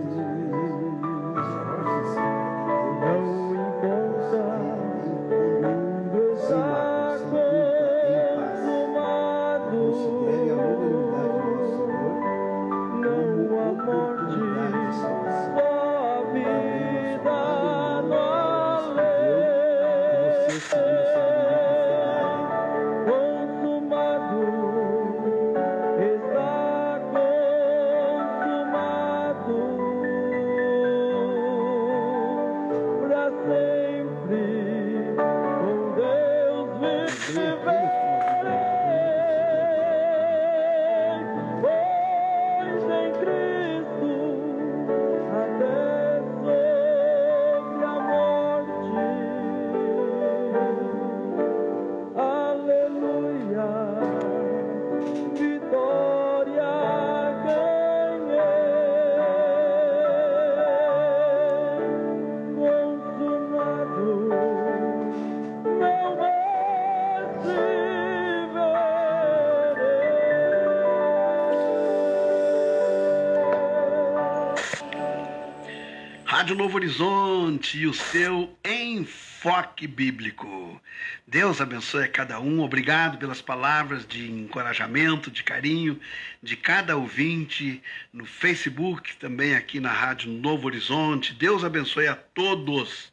Speaker 1: Rádio Novo Horizonte e o seu enfoque bíblico. Deus abençoe a cada um. Obrigado pelas palavras de encorajamento, de carinho de cada ouvinte no Facebook, também aqui na Rádio Novo Horizonte. Deus abençoe a todos.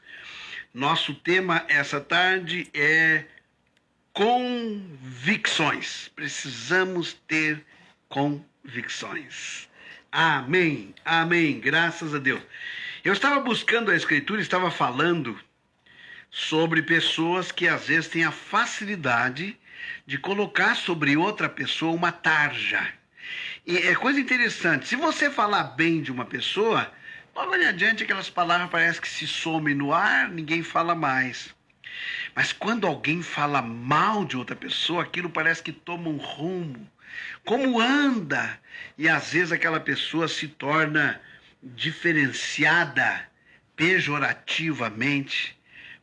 Speaker 1: Nosso tema essa tarde é convicções. Precisamos ter convicções. Amém, amém, graças a Deus. Eu estava buscando a Escritura, estava falando sobre pessoas que às vezes têm a facilidade de colocar sobre outra pessoa uma tarja. E é coisa interessante, se você falar bem de uma pessoa, logo ali adiante aquelas palavras parecem que se somem no ar, ninguém fala mais. Mas quando alguém fala mal de outra pessoa, aquilo parece que toma um rumo. Como anda? E às vezes aquela pessoa se torna diferenciada pejorativamente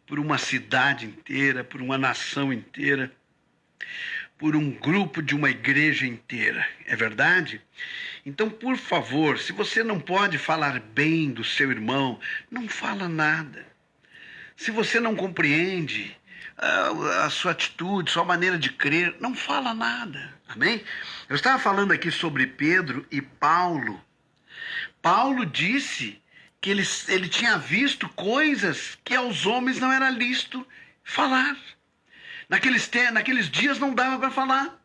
Speaker 1: por uma cidade inteira, por uma nação inteira, por um grupo de uma igreja inteira. É verdade? Então, por favor, se você não pode falar bem do seu irmão, não fala nada. Se você não compreende a sua atitude, sua maneira de crer, não fala nada. Amém? Eu estava falando aqui sobre Pedro e Paulo. Paulo disse que ele tinha visto coisas que aos homens não era lícito falar. Naqueles dias não dava para falar.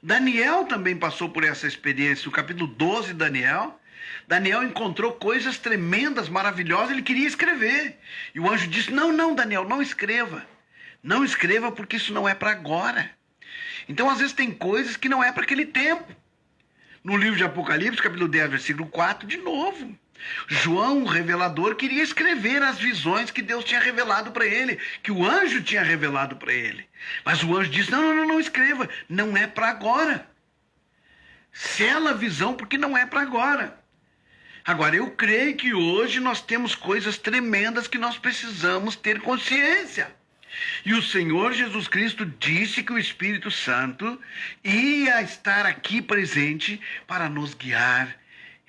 Speaker 1: Daniel também passou por essa experiência. No capítulo 12 de Daniel encontrou coisas tremendas, maravilhosas, ele queria escrever. E o anjo disse, não, Daniel, não escreva. Não escreva porque isso não é para agora. Então, às vezes, tem coisas que não é para aquele tempo. No livro de Apocalipse, capítulo 10, versículo 4, de novo. João, o revelador, queria escrever as visões que Deus tinha revelado para ele, que o anjo tinha revelado para ele. Mas o anjo disse, não escreva, não é para agora. Sela a visão porque não é para agora. Agora, eu creio que hoje nós temos coisas tremendas que nós precisamos ter consciência. E o Senhor Jesus Cristo disse que o Espírito Santo ia estar aqui presente para nos guiar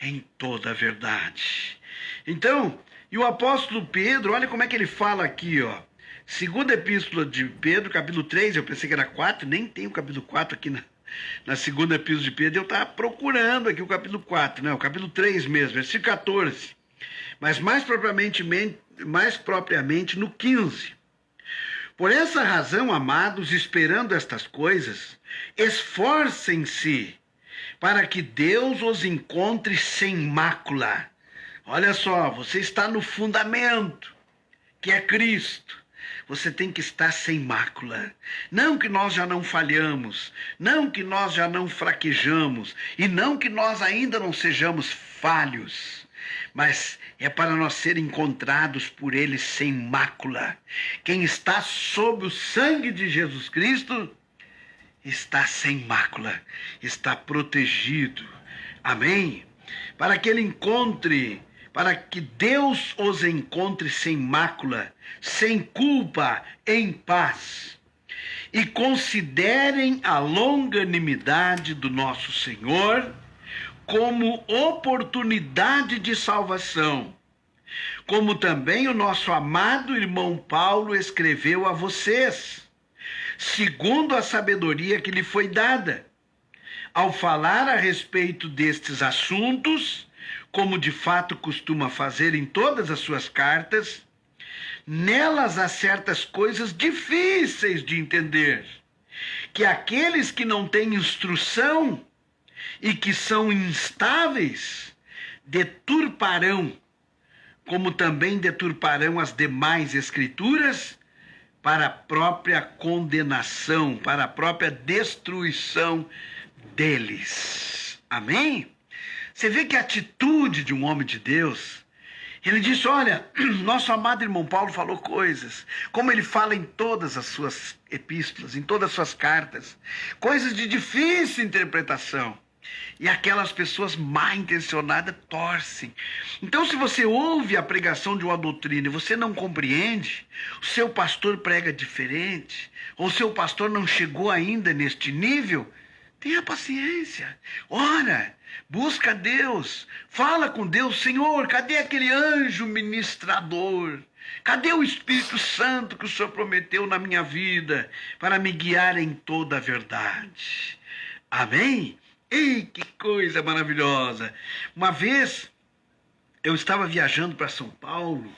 Speaker 1: em toda a verdade. Então, e o apóstolo Pedro, olha como é que ele fala aqui, ó. Segunda epístola de Pedro, capítulo 3, eu pensei que era 4, nem tem o capítulo 4 aqui na segunda epístola de Pedro, eu estava procurando aqui o capítulo 4, né? O capítulo 3 mesmo, versículo 14. Mas mais propriamente no 15. Por essa razão, amados, esperando estas coisas, esforcem-se para que Deus os encontre sem mácula. Olha só, você está no fundamento, que é Cristo. Você tem que estar sem mácula. Não que nós já não falhamos, não que nós já não fraquejamos, e não que nós ainda não sejamos falhos, mas é para nós ser encontrados por Ele sem mácula. Quem está sob o sangue de Jesus Cristo está sem mácula, está protegido. Amém? Para que Ele encontre, para que Deus os encontre sem mácula, sem culpa, em paz. E considerem a longanimidade do nosso Senhor como oportunidade de salvação, como também o nosso amado irmão Paulo escreveu a vocês, segundo a sabedoria que lhe foi dada, ao falar a respeito destes assuntos, como de fato costuma fazer em todas as suas cartas. Nelas há certas coisas difíceis de entender, que aqueles que não têm instrução e que são instáveis deturparão, como também deturparão as demais escrituras, para a própria condenação, para a própria destruição deles. Amém? Você vê que a atitude de um homem de Deus, ele disse, olha, nosso amado irmão Paulo falou coisas, como ele fala em todas as suas epístolas, em todas as suas cartas, coisas de difícil interpretação. E aquelas pessoas mal intencionadas torcem. Então, se você ouve a pregação de uma doutrina e você não compreende, o seu pastor prega diferente, ou o seu pastor não chegou ainda neste nível, tenha paciência, ora, busca Deus, fala com Deus, Senhor, cadê aquele anjo ministrador? Cadê o Espírito Santo que o Senhor prometeu na minha vida para me guiar em toda a verdade? Amém? Ei, que coisa maravilhosa! Uma vez eu estava viajando para São Paulo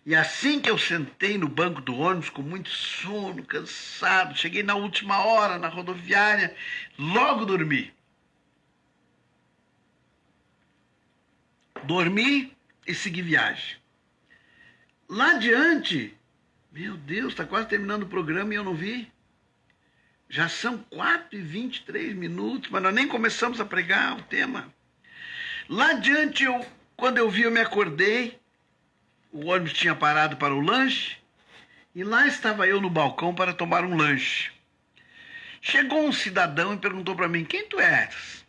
Speaker 1: e assim que eu sentei no banco do ônibus com muito sono, cansado, cheguei na última hora na rodoviária, logo dormi. Dormi e segui viagem. Lá adiante, meu Deus, está quase terminando o programa e eu não vi. Já são 4h23, mas nós nem começamos a pregar o tema. Lá adiante, quando eu vi, eu me acordei. O ônibus tinha parado para o lanche. E lá estava eu no balcão para tomar um lanche. Chegou um cidadão e perguntou para mim, quem tu és?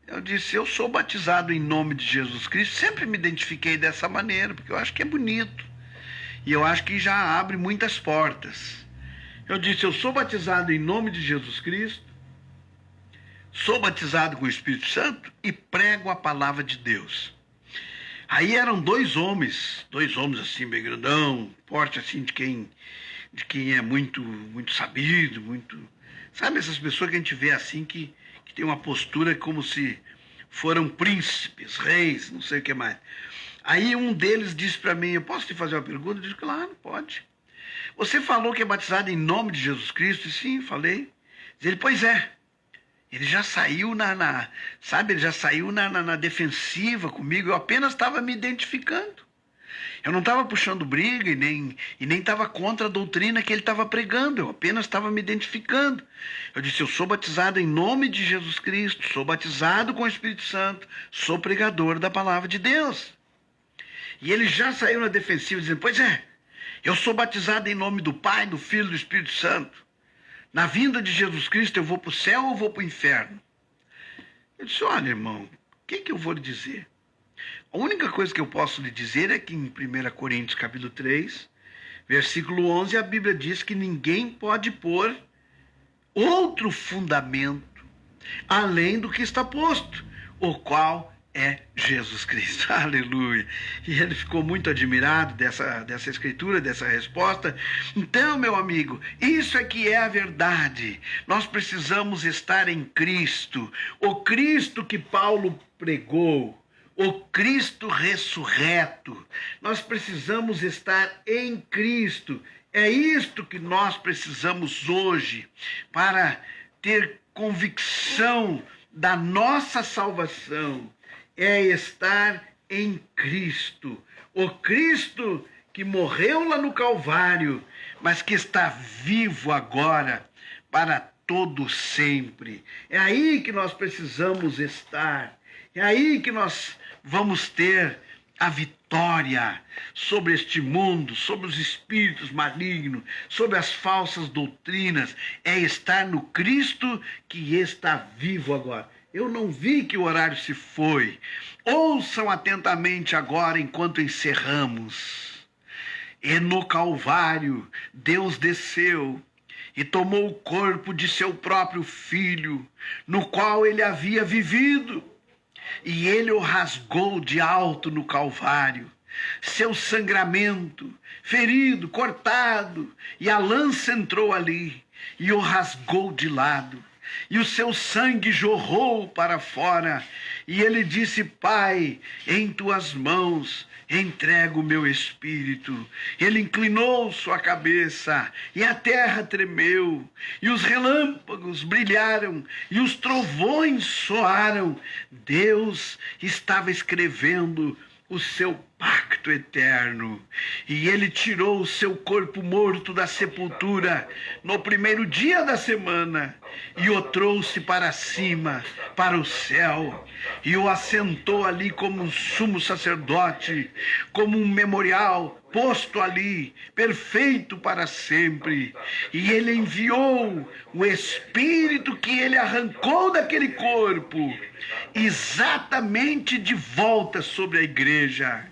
Speaker 1: Eu disse, eu sou batizado em nome de Jesus Cristo. Sempre me identifiquei dessa maneira, porque eu acho que é bonito. E eu acho que já abre muitas portas. Eu disse, eu sou batizado em nome de Jesus Cristo, sou batizado com o Espírito Santo e prego a palavra de Deus. Aí eram dois homens assim, bem grandão, porte assim de quem é muito sabido, sabe essas pessoas que a gente vê assim, que tem uma postura como se foram príncipes, reis, não sei o que mais. Aí um deles disse para mim, eu posso te fazer uma pergunta? Eu disse, claro, pode. Você falou que é batizado em nome de Jesus Cristo? E sim, falei. Ele, pois é. Ele já saiu ele já saiu na defensiva comigo. Eu apenas estava me identificando. Eu não estava puxando briga e nem estava contra a doutrina que ele estava pregando. Eu apenas estava me identificando. Eu disse, eu sou batizado em nome de Jesus Cristo, sou batizado com o Espírito Santo, sou pregador da palavra de Deus. E ele já saiu na defensiva dizendo, pois é, eu sou batizado em nome do Pai, do Filho e do Espírito Santo. Na vinda de Jesus Cristo eu vou para o céu ou vou para o inferno? Eu disse, olha irmão, o que eu vou lhe dizer? A única coisa que eu posso lhe dizer é que em 1 Coríntios capítulo 3, Versículo 11, a Bíblia diz que ninguém pode pôr outro fundamento além do que está posto, o qual é Jesus Cristo. Aleluia. E ele ficou muito admirado dessa escritura, dessa resposta. Então, meu amigo, isso é que é a verdade. Nós precisamos estar em Cristo. O Cristo que Paulo pregou, o Cristo ressurreto. Nós precisamos estar em Cristo. É isto que nós precisamos hoje para ter convicção da nossa salvação. É estar em Cristo. O Cristo que morreu lá no Calvário, mas que está vivo agora para todo sempre. É aí que nós precisamos estar. É aí que nós vamos ter a vitória sobre este mundo, sobre os espíritos malignos, sobre as falsas doutrinas. É estar no Cristo que está vivo agora. Eu não vi que o horário se foi. Ouçam atentamente agora enquanto encerramos. E no Calvário, Deus desceu e tomou o corpo de seu próprio filho, no qual ele havia vivido, e ele o rasgou de alto no Calvário. Seu sangramento, ferido, cortado, e a lança entrou ali e o rasgou de lado. E o seu sangue jorrou para fora. E ele disse: Pai, em tuas mãos entrego o meu espírito. Ele inclinou sua cabeça, e a terra tremeu, e os relâmpagos brilharam, e os trovões soaram. Deus estava escrevendo o seu pacto eterno, e ele tirou o seu corpo morto da sepultura no primeiro dia da semana, e o trouxe para cima, para o céu, e o assentou ali como um sumo sacerdote, como um memorial posto ali, perfeito para sempre. E ele enviou o Espírito que ele arrancou daquele corpo, exatamente de volta sobre a igreja.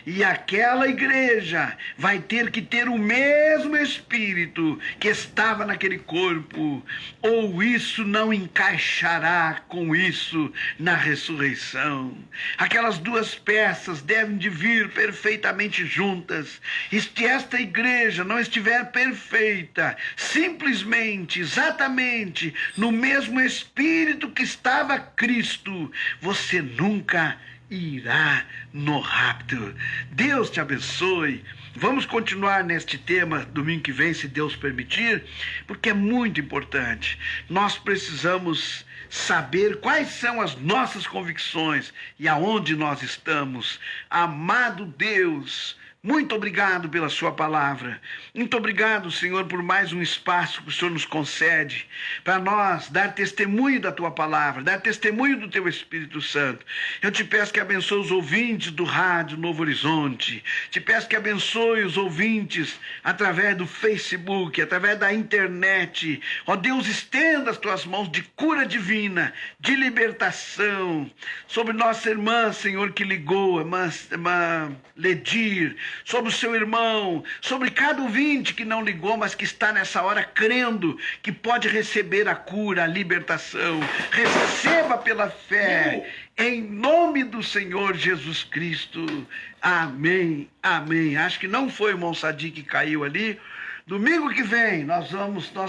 Speaker 1: E aquela igreja vai ter que ter o mesmo Espírito que estava naquele corpo, ou isso não encaixará com isso na ressurreição. Aquelas duas peças devem de vir perfeitamente juntas. E se esta igreja não estiver perfeita, simplesmente, exatamente, no mesmo Espírito que estava Cristo, você nunca irá no rapto. Deus te abençoe. Vamos continuar neste tema domingo que vem, se Deus permitir, porque é muito importante. Nós precisamos saber quais são as nossas convicções e aonde nós estamos. Amado Deus, muito obrigado pela sua palavra. Muito obrigado, Senhor, por mais um espaço que o Senhor nos concede para nós dar testemunho da tua palavra, dar testemunho do teu Espírito Santo. Eu te peço que abençoe os ouvintes do Rádio Novo Horizonte. Te peço que abençoe os ouvintes através do Facebook, através da internet. Ó Deus, estenda as tuas mãos de cura divina, de libertação sobre nossa irmã, Senhor, que ligou, irmã Ledir, sobre o seu irmão, sobre cada ouvinte que não ligou, mas que está nessa hora crendo que pode receber a cura, a libertação. Receba pela fé, em nome do Senhor Jesus Cristo. Amém, amém. Acho que não foi o irmão Sadi que caiu ali. Domingo que vem nós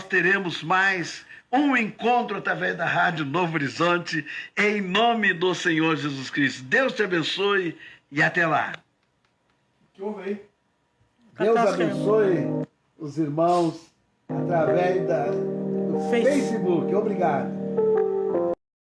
Speaker 1: teremos mais um encontro através da Rádio Novo Horizonte, em nome do Senhor Jesus Cristo. Deus te abençoe e até lá.
Speaker 3: Deus abençoe os irmãos através do Facebook. Obrigado.